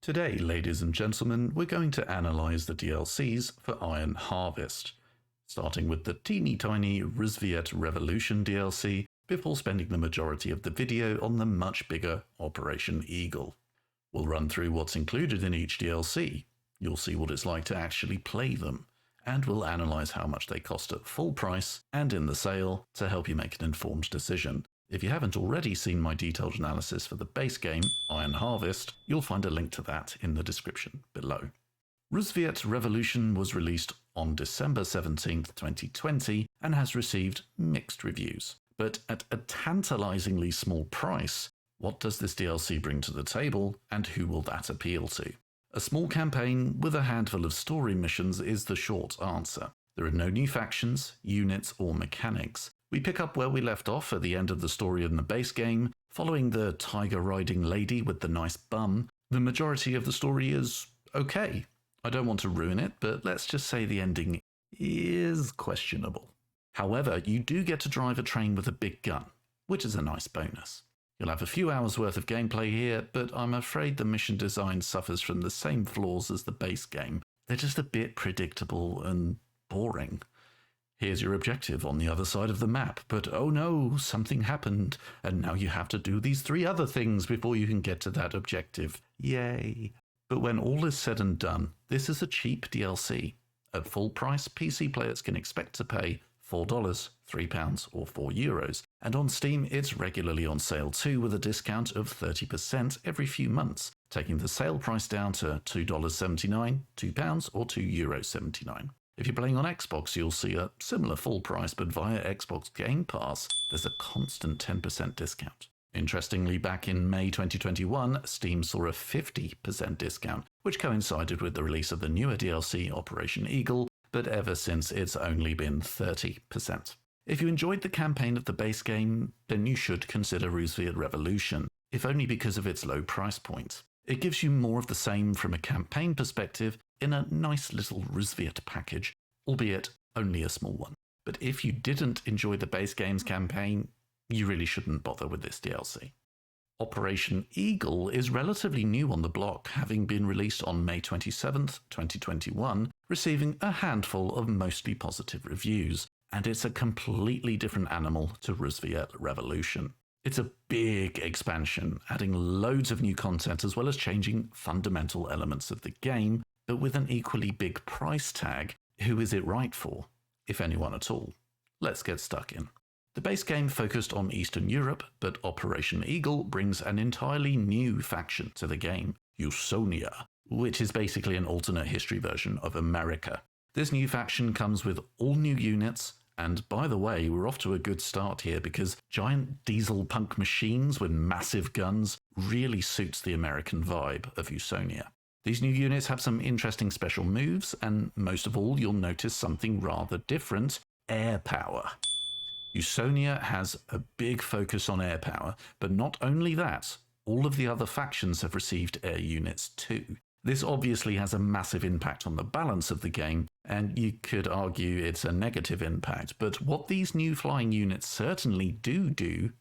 Today, ladies and gentlemen, we're going to analyze the DLCs for Iron Harvest, starting with the teeny tiny Rusviet Revolution DLC, before spending the majority of the video on the much bigger Operation Eagle. We'll run through what's included in each DLC, you'll see what it's like to actually play them, and we'll analyze how much they cost at full price and in the sale to help you make an informed decision. If you haven't already seen my detailed analysis for the base game, Iron Harvest, you'll find a link to that in the description below. Rusviet Revolution was released on December 17th, 2020 and has received mixed reviews. But at a tantalizingly small price, what does this DLC bring to the table and who will that appeal to? A small campaign with a handful of story missions is the short answer. There are no new factions, units or mechanics. We pick up where we left off at the end of the story in the base game, following the tiger-riding lady with the nice bum. The majority of the story is okay. I don't want to ruin it, but let's just say the ending is questionable. However, you do get to drive a train with a big gun, which is a nice bonus. You'll have a few hours worth of gameplay here, but I'm afraid the mission design suffers from the same flaws as the base game. They're just a bit predictable and boring. Here's your objective on the other side of the map, but oh no, something happened, and now you have to do these 3 other things before you can get to that objective. Yay! But when all is said and done, this is a cheap DLC. At full price, PC players can expect to pay $4, £3 or €4, and on Steam it's regularly on sale too with a discount of 30% every few months, taking the sale price down to $2.79, £2 or €2.79. If you're playing on Xbox, you'll see a similar full price, but via Xbox Game Pass, there's a constant 10% discount. Interestingly, back in May 2021, Steam saw a 50% discount, which coincided with the release of the newer DLC, Operation Eagle, but ever since it's only been 30%. If you enjoyed the campaign of the base game, then you should consider Rusviet Revolution, if only because of its low price point. It gives you more of the same from a campaign perspective in a nice little Rusviet package, albeit only a small one. But if you didn't enjoy the base game's campaign, you really shouldn't bother with this DLC. Operation Eagle is relatively new on the block, having been released on May 27th, 2021, receiving a handful of mostly positive reviews, and it's a completely different animal to Rusviet Revolution. It's a big expansion, adding loads of new content as well as changing fundamental elements of the game, but with an equally big price tag. Who is it right for, if anyone at all? Let's get stuck in. The base game focused on Eastern Europe, but Operation Eagle brings an entirely new faction to the game, Usonia, which is basically an alternate history version of America. This new faction comes with all new units, and by the way, we're off to a good start here because giant diesel punk machines with massive guns really suits the American vibe of Usonia. These new units have some interesting special moves, and most of all, you'll notice something rather different: air power. Usonia has a big focus on air power, but not only that, all of the other factions have received air units too. This obviously has a massive impact on the balance of the game, and you could argue it's a negative impact, but what these new flying units certainly do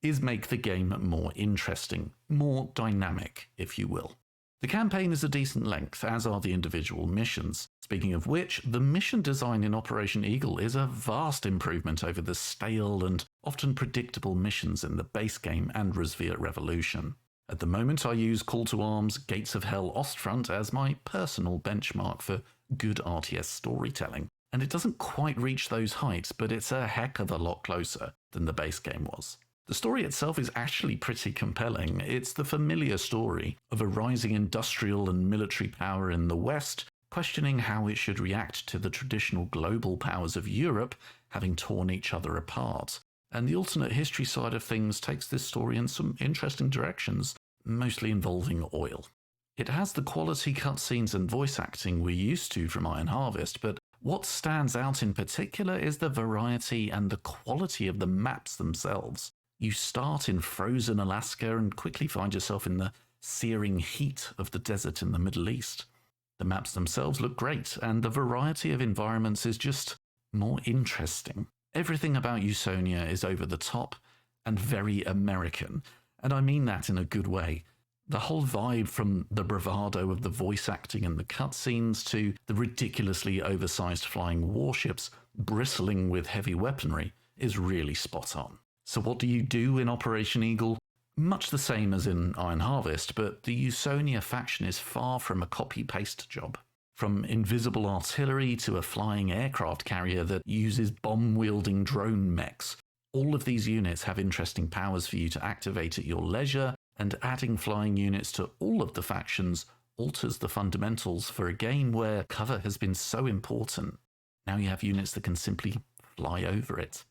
is make the game more interesting, more dynamic, if you will. The campaign is a decent length, as are the individual missions. Speaking of which, the mission design in Operation Eagle is a vast improvement over the stale and often predictable missions in the base game and Rusviet Revolution. At the moment, I use Call to Arms Gates of Hell Ostfront as my personal benchmark for good RTS storytelling, and it doesn't quite reach those heights, but it's a heck of a lot closer than the base game was. The story itself is actually pretty compelling. It's the familiar story of a rising industrial and military power in the West, questioning how it should react to the traditional global powers of Europe having torn each other apart. And the alternate history side of things takes this story in some interesting directions, mostly involving oil. It has the quality cutscenes and voice acting we're used to from Iron Harvest, but what stands out in particular is the variety and the quality of the maps themselves. You start in frozen Alaska and quickly find yourself in the searing heat of the desert in the Middle East. The maps themselves look great, and the variety of environments is just more interesting. Everything about Usonia is over the top and very American, and I mean that in a good way. The whole vibe, from the bravado of the voice acting and the cutscenes to the ridiculously oversized flying warships bristling with heavy weaponry, is really spot on. So what do you do in Operation Eagle? Much the same as in Iron Harvest, but the Usonia faction is far from a copy-paste job. From invisible artillery to a flying aircraft carrier that uses bomb-wielding drone mechs, all of these units have interesting powers for you to activate at your leisure, and adding flying units to all of the factions alters the fundamentals for a game where cover has been so important. Now you have units that can simply fly over it.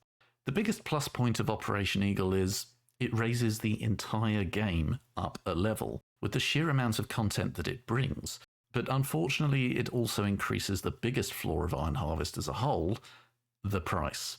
The biggest plus point of Operation Eagle is it raises the entire game up a level with the sheer amount of content that it brings. But unfortunately, it also increases the biggest flaw of Iron Harvest as a whole, the price.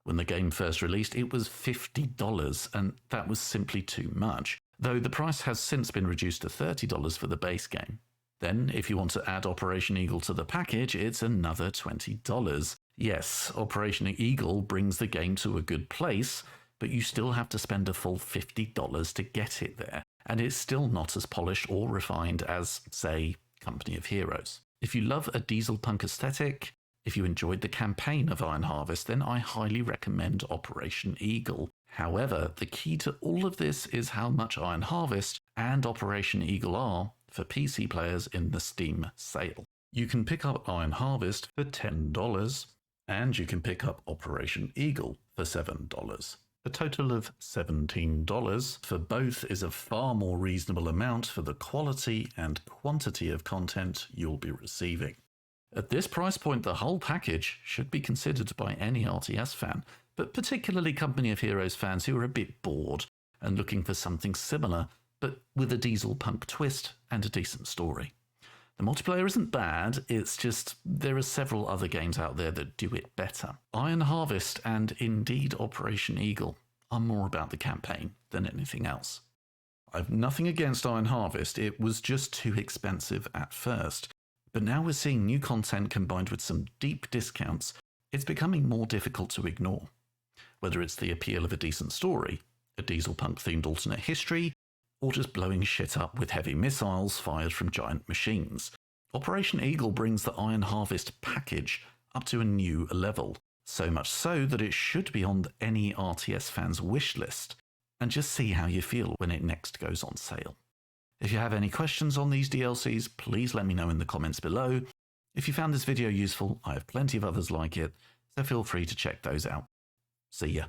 When the game first released, it was $50, and that was simply too much, though the price has since been reduced to $30 for the base game. Then, if you want to add Operation Eagle to the package, it's another $20. Yes, Operation Eagle brings the game to a good place, but you still have to spend a full $50 to get it there, and it's still not as polished or refined as, say, Company of Heroes. If you love a diesel punk aesthetic, if you enjoyed the campaign of Iron Harvest, then I highly recommend Operation Eagle. However, the key to all of this is how much Iron Harvest and Operation Eagle are for PC players in the Steam sale. You can pick up Iron Harvest for $10, and you can pick up Operation Eagle for $7. A total of $17 for both is a far more reasonable amount for the quality and quantity of content you'll be receiving. At this price point, the whole package should be considered by any RTS fan, but particularly Company of Heroes fans who are a bit bored and looking for something similar, but with a diesel punk twist and a decent story. The multiplayer isn't bad, it's just there are several other games out there that do it better. Iron Harvest and indeed Operation Eagle are more about the campaign than anything else. I've nothing against Iron Harvest, it was just too expensive at first. But now we're seeing new content combined with some deep discounts, it's becoming more difficult to ignore. Whether it's the appeal of a decent story, a diesel punk themed alternate history, or just blowing shit up with heavy missiles fired from giant machines. Operation Eagle brings the Iron Harvest package up to a new level, so much so that it should be on any RTS fan's wish list, and just see how you feel when it next goes on sale. If you have any questions on these DLCs, please let me know in the comments below. If you found this video useful, I have plenty of others like it, so feel free to check those out. See ya.